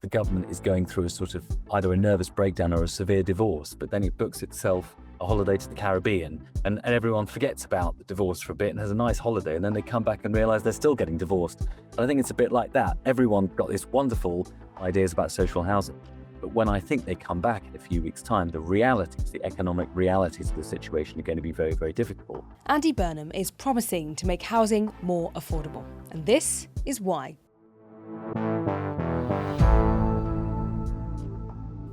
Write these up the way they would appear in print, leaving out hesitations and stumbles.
the government is going through a sort of either a nervous breakdown or a severe divorce, but then it books itself a holiday to the Caribbean, and everyone forgets about the divorce for a bit and has a nice holiday, and then they come back and realise they're still getting divorced. And I think it's a bit like that. Everyone got these wonderful ideas about social housing, but when I think they come back in a few weeks' time, the realities, the economic realities of the situation are going to be very, very difficult. Andy Burnham is promising to make housing more affordable, and this is why.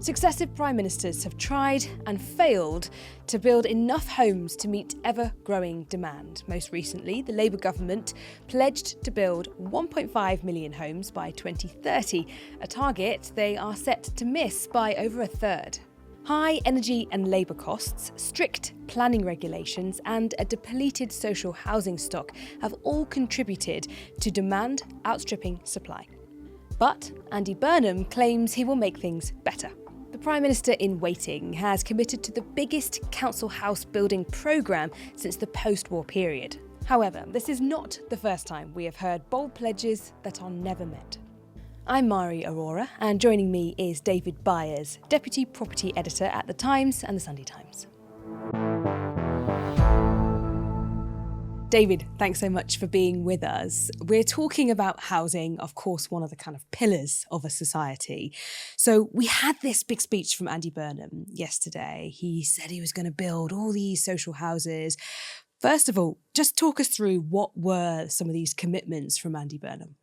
Successive prime ministers have tried and failed to build enough homes to meet ever-growing demand. Most recently, the Labour government pledged to build 1.5 million homes by 2030, a target they are set to miss by over a third. High energy and labour costs, strict planning regulations and a depleted social housing stock have all contributed to demand outstripping supply. But Andy Burnham claims he will make things better. The Prime Minister in waiting has committed to the biggest council house building programme since the post-war period. However, this is not the first time we have heard bold pledges that are never met. I'm Mhari Aurora, and joining me is David Byers, Deputy Property Editor at The Times and The Sunday Times. David, thanks so much for being with us. We're talking about housing, of course, one of the kind of pillars of a society. So we had this big speech from Andy Burnham yesterday. He said he was going to build all these social houses. First of all, just talk us through what were some of these commitments from Andy Burnham.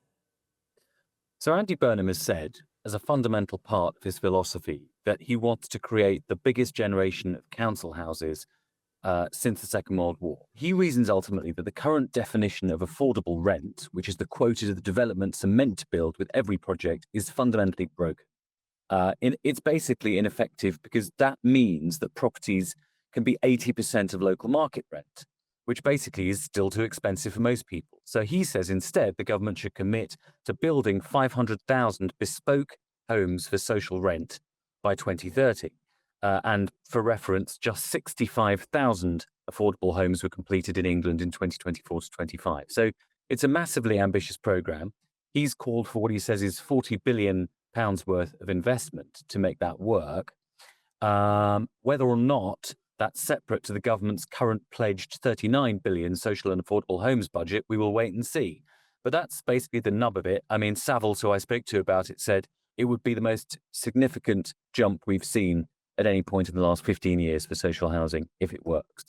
So Andy Burnham has said, as a fundamental part of his philosophy, that he wants to create the biggest generation of council houses since the Second World War. He reasons ultimately that the current definition of affordable rent, which is the quota the developments are meant to build with every project, is fundamentally broken. It's basically ineffective because that means that properties can be 80% of local market rent, which basically is still too expensive for most people. So he says instead the government should commit to building 500,000 bespoke homes for social rent by 2030. And for reference, just 65,000 affordable homes were completed in England in 2024 to 25. So it's a massively ambitious programme. He's called for what he says is £40 billion worth of investment to make that work. Whether or not that's separate to the government's current pledged £39 billion social and affordable homes budget, we will wait and see. But that's basically the nub of it. I mean, Savills, who I spoke to about it, said it would be the most significant jump we've seen at any point in the last 15 years for social housing, if it works.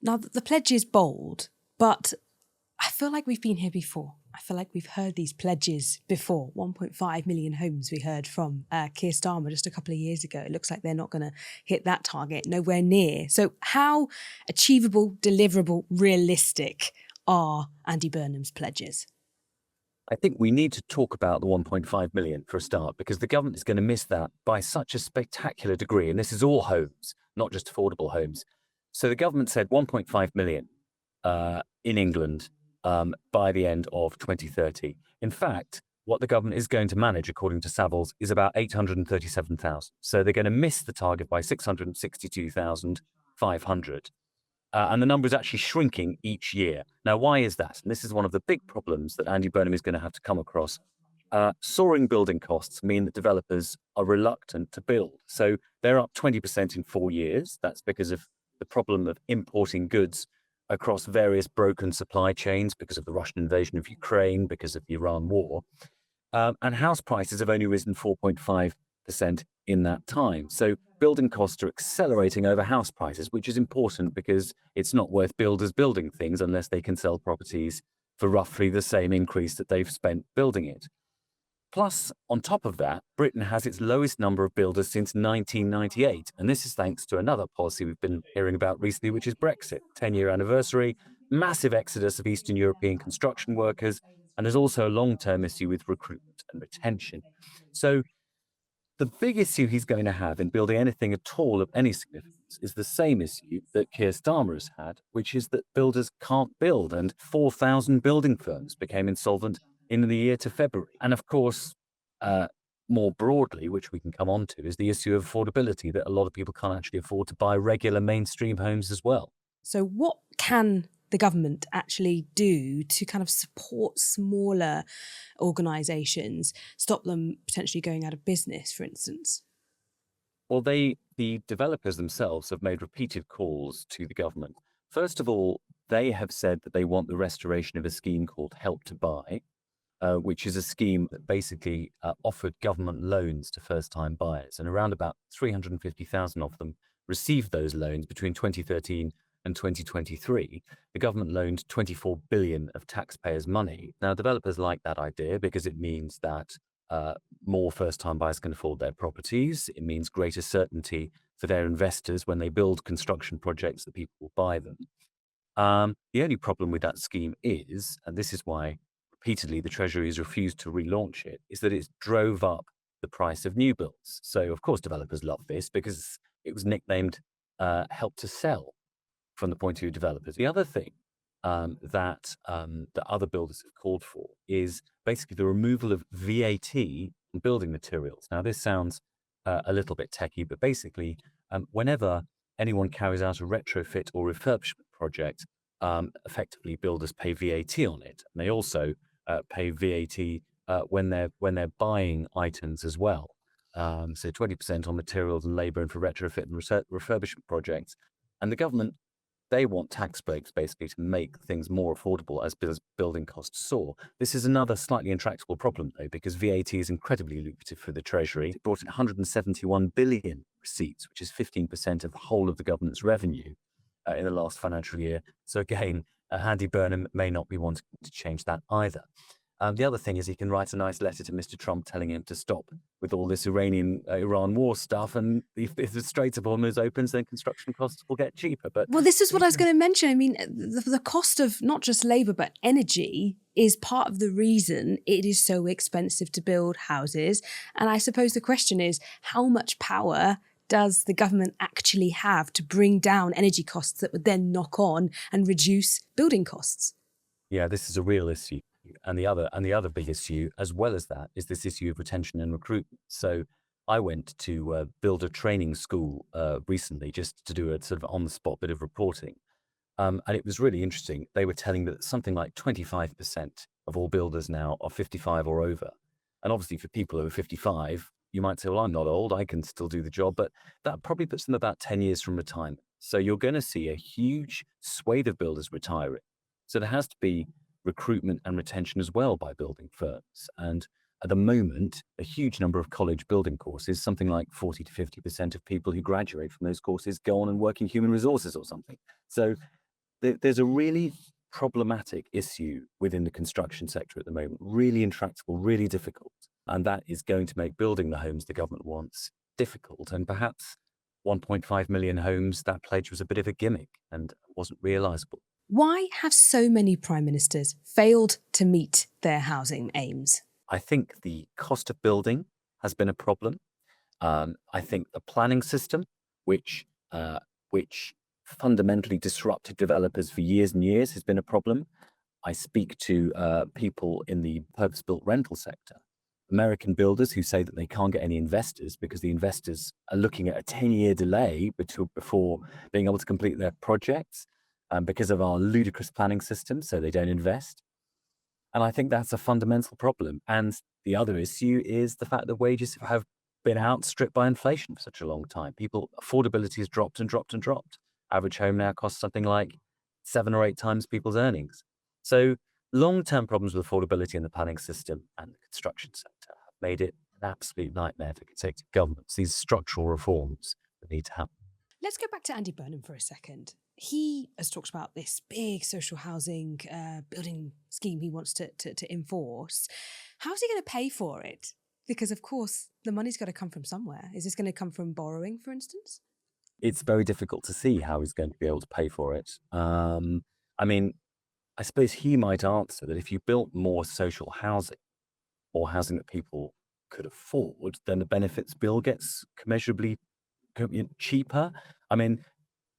Now, the pledge is bold, but I feel like we've been here before. I feel like we've heard these pledges before. 1.5 million homes we heard from Keir Starmer just a couple of years ago. It looks like they're not going to hit that target, nowhere near. So how achievable, deliverable, realistic are Andy Burnham's pledges? I think we need to talk about the 1.5 million for a start, because the government is going to miss that by such a spectacular degree. And this is all homes, not just affordable homes. So the government said 1.5 million in England by the end of 2030. In fact, what the government is going to manage, according to Savills, is about 837,000. So they're going to miss the target by 662,500. And the number is actually shrinking each year. Now, why is that? And this is one of the big problems that Andy Burnham is going to have to come across. Soaring building costs mean that developers are reluctant to build. So they're up 20% in 4 years. That's because of the problem of importing goods across various broken supply chains, because of the Russian invasion of Ukraine, because of the Iran war. And house prices have only risen 4.5% in that time. So building costs are accelerating over house prices, which is important because it's not worth builders building things unless they can sell properties for roughly the same increase that they've spent building it. Plus, on top of that, Britain has its lowest number of builders since 1998. And this is thanks to another policy we've been hearing about recently, which is Brexit. 10-year anniversary, massive exodus of Eastern European construction workers, and there's also a long-term issue with recruitment and retention. So the big issue he's going to have in building anything at all of any significance is the same issue that Keir Starmer has had, which is that builders can't build, and 4,000 building firms became insolvent in the year to February. And of course, more broadly, which we can come on to, is the issue of affordability, that a lot of people can't actually afford to buy regular mainstream homes as well. So what can the government actually do to kind of support smaller organisations, stop them potentially going out of business, for instance? Well, the developers themselves have made repeated calls to the government. First of all, they have said that they want the restoration of a scheme called Help to Buy, which is a scheme that basically offered government loans to first-time buyers, and around about 350,000 of them received those loans between 2013 and 2023. The government loaned 24 billion of taxpayers' money. Now, developers like that idea because it means that more first-time buyers can afford their properties. It means greater certainty for their investors when they build construction projects that people will buy them. The only problem with that scheme is, and this is why repeatedly the Treasury has refused to relaunch it, is that it drove up the price of new builds. So, of course, developers love this because it was nicknamed Help to Sell from the point of view of developers. The other thing that other builders have called for is basically the removal of VAT on building materials. Now, this sounds a little bit techie, but basically, whenever anyone carries out a retrofit or refurbishment project, effectively builders pay VAT on it, and they also pay VAT when they're buying items as well. So 20% on materials and labour, and for retrofit and refurbishment projects. And the government, they want tax breaks basically to make things more affordable as building costs soar. This is another slightly intractable problem though, because VAT is incredibly lucrative for the Treasury. It brought in 171 billion receipts, which is 15% of the whole of the government's revenue in the last financial year. So again, Andy Burnham may not be wanting to change that either. The other thing is he can write a nice letter to Mr. Trump telling him to stop with all this Iran war stuff. And if the Straits of Hormuz opens, then construction costs will get cheaper. But Well, this is what I was going to mention. I mean, the cost of not just labour, but energy is part of the reason it is so expensive to build houses. And I suppose the question is, how much power does the government actually have to bring down energy costs that would then knock on and reduce building costs? Yeah, this is a real issue. And the other big issue, as well as that, is this issue of retention and recruitment. So I went to build a training school recently just to do a sort of on-the-spot bit of reporting. And it was really interesting. They were telling that something like 25% of all builders now are 55 or over. And obviously for people who are 55, you might say, well, I'm not old, I can still do the job. But that probably puts them about 10 years from retirement. So you're going to see a huge swathe of builders retiring. So there has to be recruitment and retention as well by building firms. And at the moment, a huge number of college building courses, something like 40 to 50% of people who graduate from those courses go on and work in human resources or something. So there's a really problematic issue within the construction sector at the moment, really intractable, really difficult. And that is going to make building the homes the government wants difficult. And perhaps 1.5 million homes, that pledge was a bit of a gimmick and wasn't realisable. Why have so many prime ministers failed to meet their housing aims? I think the cost of building has been a problem. I think the planning system, which fundamentally disrupted developers for years and years, has been a problem. I speak to people in the purpose-built rental sector, American builders who say that they can't get any investors because the investors are looking at a 10-year delay before being able to complete their projects because of our ludicrous planning system, so they don't invest. And I think that's a fundamental problem. And the other issue is the fact that wages have been outstripped by inflation for such a long time. Affordability has dropped and dropped and dropped. Average home now costs something like 7 or 8 times people's earnings. So long-term problems with affordability in the planning system and the construction sector have made it an absolute nightmare for consecutive governments. These structural reforms that need to happen. Let's go back to Andy Burnham for a second. He has talked about this big social housing building scheme he wants to enforce. How's he going to pay for it? Because, of course, the money's got to come from somewhere. Is this going to come from borrowing, for instance? It's very difficult to see how he's going to be able to pay for it. I mean, I suppose he might answer that if you built more social housing or housing that people could afford, then the benefits bill gets commensurably cheaper. I mean,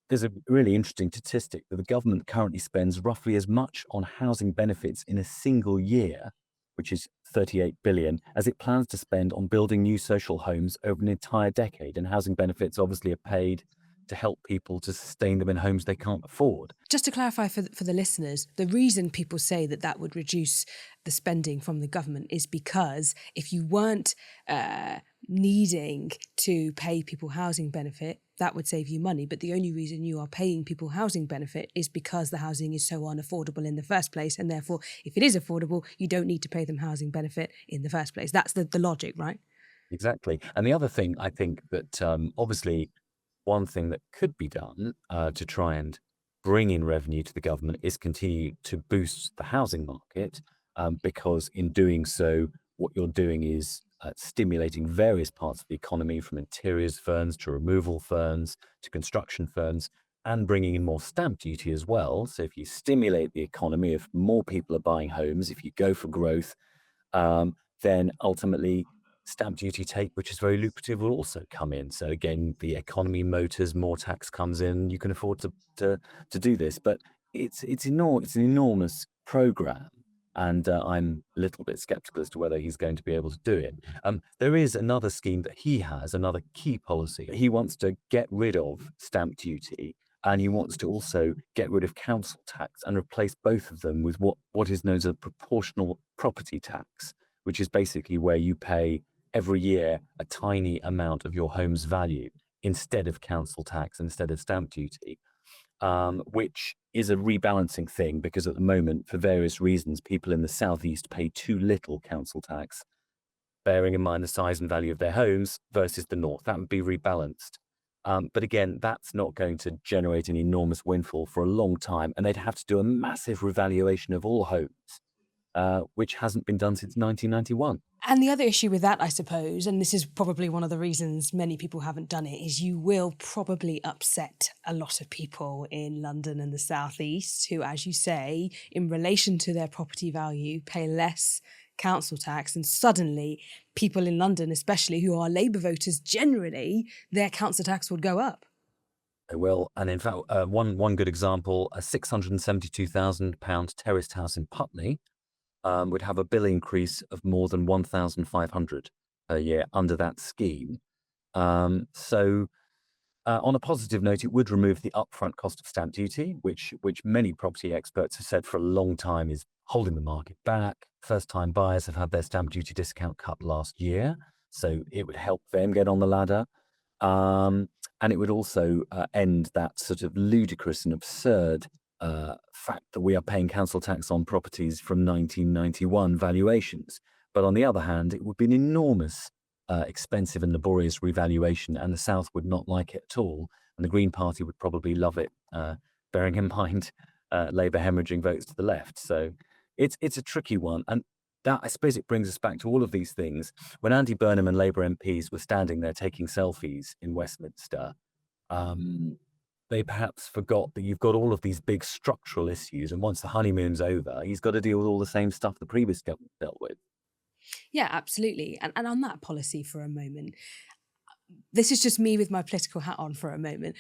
there's a really interesting statistic that the government currently spends roughly as much on housing benefits in a single year, which is 38 billion, as it plans to spend on building new social homes over an entire decade. And housing benefits obviously are paid to help people to sustain them in homes they can't afford. Just to clarify for the listeners, the reason people say that that would reduce the spending from the government is because if you weren't needing to pay people housing benefit, that would save you money. But the only reason you are paying people housing benefit is because the housing is so unaffordable in the first place. And therefore, if it is affordable, you don't need to pay them housing benefit in the first place. That's the logic, right? Exactly. And the other thing I think that obviously one thing that could be done to try and bring in revenue to the government is continue to boost the housing market, because in doing so, what you're doing is stimulating various parts of the economy, from interiors firms to removal firms to construction firms, and bringing in more stamp duty as well. So if you stimulate the economy, if more people are buying homes, if you go for growth, then ultimately stamp duty take, which is very lucrative, will also come in. So again, the economy motors, more tax comes in, you can afford to do this. But it's an enormous program, and I'm a little bit skeptical as to whether he's going to be able to do it. There is another scheme that he has, another key policy. He wants to get rid of stamp duty, and he wants to also get rid of council tax and replace both of them with what is known as a proportional property tax, which is basically where you pay every year a tiny amount of your home's value instead of council tax, instead of stamp duty, which is a rebalancing thing, because at the moment, for various reasons, people in the southeast pay too little council tax, bearing in mind the size and value of their homes, versus the north. That would be rebalanced. But again, that's not going to generate an enormous windfall for a long time, and they'd have to do a massive revaluation of all homes, which hasn't been done since 1991. And the other issue with that, I suppose, and this is probably one of the reasons many people haven't done it, is you will probably upset a lot of people in London and the South East who, as you say, in relation to their property value, pay less council tax. And suddenly people in London, especially who are Labour voters generally, their council tax would go up. They will. And in fact, one good example, a £672,000 terraced house in Putney would have a bill increase of more than 1,500 a year under that scheme. So on a positive note, it would remove the upfront cost of stamp duty, which many property experts have said for a long time is holding the market back. First-time buyers have had their stamp duty discount cut last year, so it would help them get on the ladder. And it would also end that sort of ludicrous and absurd fact that we are paying council tax on properties from 1991 valuations. But on the other hand, it would be an enormous, expensive and laborious revaluation, and the South would not like it at all. And the Green Party would probably love it, bearing in mind Labour hemorrhaging votes to the left. So it's a tricky one. And that, I suppose, it brings us back to all of these things. When Andy Burnham and Labour MPs were standing there taking selfies in Westminster, they perhaps forgot that you've got all of these big structural issues, and once the honeymoon's over, he's got to deal with all the same stuff the previous government dealt with. Yeah, absolutely. And on that policy for a moment, this is just me with my political hat on for a moment.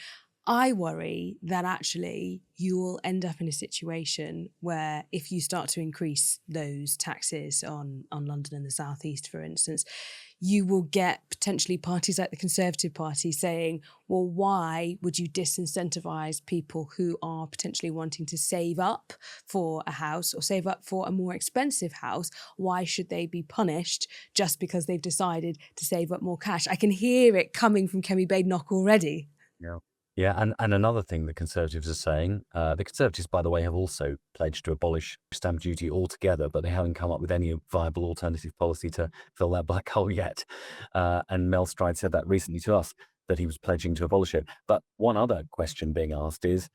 I worry that actually you will end up in a situation where if you start to increase those taxes on London and the South East, for instance, you will get potentially parties like the Conservative Party saying, well, why would you disincentivise people who are potentially wanting to save up for a house or save up for a more expensive house? Why should they be punished just because they've decided to save up more cash? I can hear it coming from Kemi Badenoch already. Yeah. Yeah, and another thing the Conservatives are saying, the Conservatives, by the way, have also pledged to abolish stamp duty altogether, but they haven't come up with any viable alternative policy to fill that black hole yet. And Mel Stride said that recently to us, that he was pledging to abolish it. But one other question being asked is,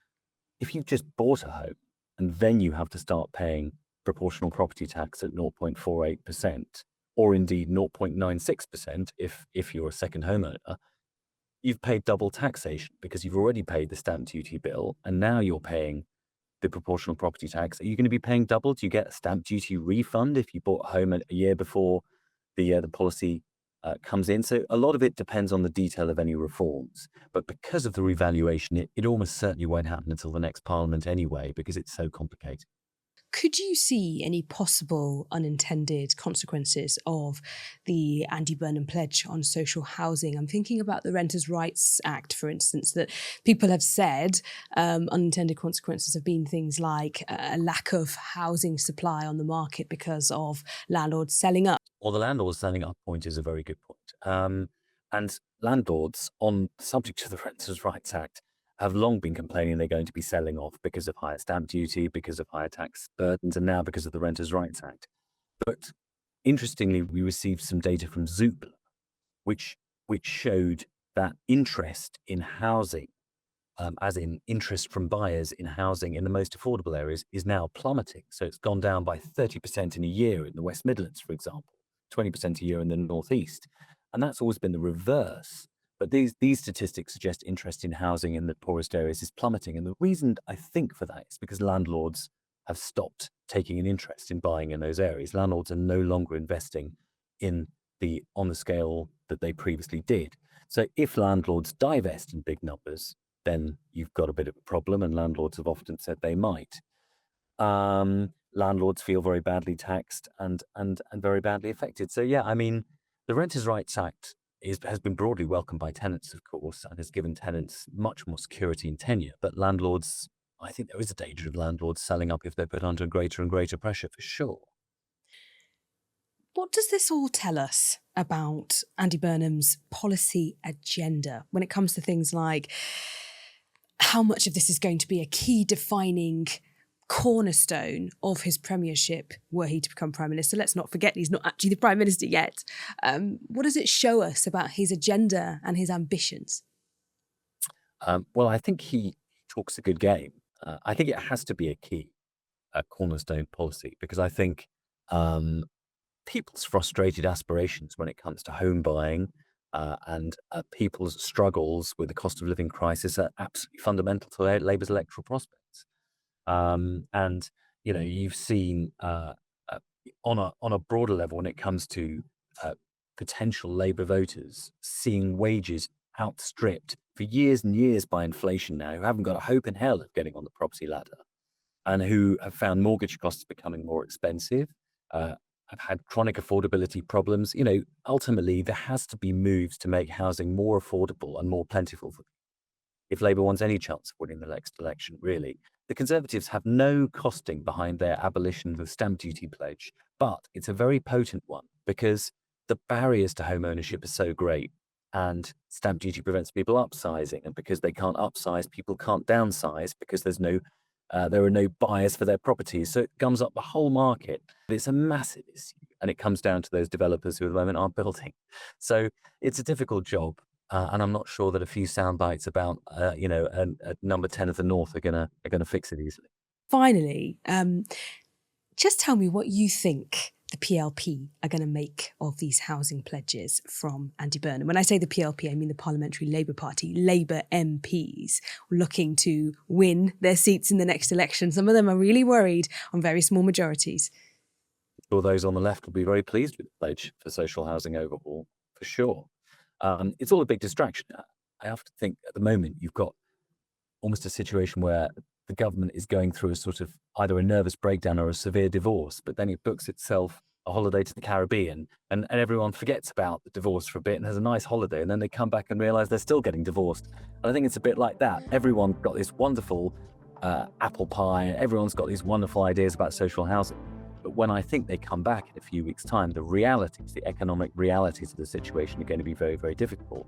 if you've just bought a home and then you have to start paying proportional property tax at 0.48%, or indeed 0.96% if you're a second homeowner, you've paid double taxation because you've already paid the stamp duty bill and now you're paying the proportional property tax. Are you going to be paying double? Do you get a stamp duty refund if you bought a home a year before the policy comes in? So a lot of it depends on the detail of any reforms. But because of the revaluation, it almost certainly won't happen until the next Parliament anyway, because it's so complicated. Could you see any possible unintended consequences of the Andy Burnham pledge on social housing? I'm thinking about the Renters' Rights Act, for instance, that people have said unintended consequences have been things like a lack of housing supply on the market because of landlords selling up. Well, the landlords selling up point is a very good point. And landlords, on the subject of the Renters' Rights Act, have long been complaining they're going to be selling off because of higher stamp duty, because of higher tax burdens, and now because of the Renters' Rights Act. But interestingly, we received some data from Zoopla, which showed that interest in housing, as in interest from buyers in housing in the most affordable areas, is now plummeting. So it's gone down by 30% in a year in the West Midlands, for example, 20% a year in the Northeast. And that's always been the reverse. But these statistics suggest interest in housing in the poorest areas is plummeting. And the reason I think for that is because landlords have stopped taking an interest in buying in those areas. Landlords are no longer investing on the scale that they previously did. So if landlords divest in big numbers, then you've got a bit of a problem, and landlords have often said they might. Landlords feel very badly taxed and very badly affected. So yeah, I mean, the Renters' Rights Act has been broadly welcomed by tenants, of course, and has given tenants much more security and tenure. But landlords, I think there is a danger of landlords selling up if they're put under greater and greater pressure, for sure. What does this all tell us about Andy Burnham's policy agenda when it comes to things like how much of this is going to be a key defining cornerstone of his premiership were he to become Prime Minister? Let's not forget he's not actually the Prime Minister yet. What does it show us about his agenda and his ambitions? Well, I think he talks a good game. I think it has to be a cornerstone policy, because I think people's frustrated aspirations when it comes to home buying and people's struggles with the cost of living crisis are absolutely fundamental to Labour's electoral prospects. And you've seen on a broader level, when it comes to potential Labour voters, seeing wages outstripped for years and years by inflation now, who haven't got a hope in hell of getting on the property ladder, and who have found mortgage costs becoming more expensive, have had chronic affordability problems. Ultimately, there has to be moves to make housing more affordable and more plentiful for if Labour wants any chance of winning the next election, really. The Conservatives have no costing behind their abolition of the stamp duty pledge, but it's a very potent one because the barriers to home ownership are so great, and stamp duty prevents people upsizing, and because they can't upsize, people can't downsize because there are no buyers for their properties. So it gums up the whole market. It's a massive issue, and it comes down to those developers who at the moment aren't building. So it's a difficult job. And I'm not sure that a few sound bites about, a number 10 of the North are gonna fix it easily. Finally, just tell me what you think the PLP are going to make of these housing pledges from Andy Burnham. When I say the PLP, I mean the Parliamentary Labour Party, Labour MPs looking to win their seats in the next election. Some of them are really worried on very small majorities. Well, those on the left will be very pleased with the pledge for social housing overhaul, for sure. It's all a big distraction. I have to think at the moment you've got almost a situation where the government is going through a sort of either a nervous breakdown or a severe divorce, but then it books itself a holiday to the Caribbean, and everyone forgets about the divorce for a bit and has a nice holiday, and then they come back and realize they're still getting divorced. And I think it's a bit like that. Everyone's got this wonderful apple pie, everyone's got these wonderful ideas about social housing. But when I think they come back in a few weeks' time, the realities, the economic realities of the situation are going to be very, very difficult.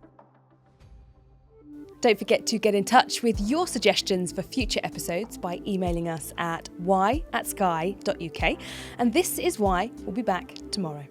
Don't forget to get in touch with your suggestions for future episodes by emailing us at why@sky.uk. And This Is Why will be back tomorrow.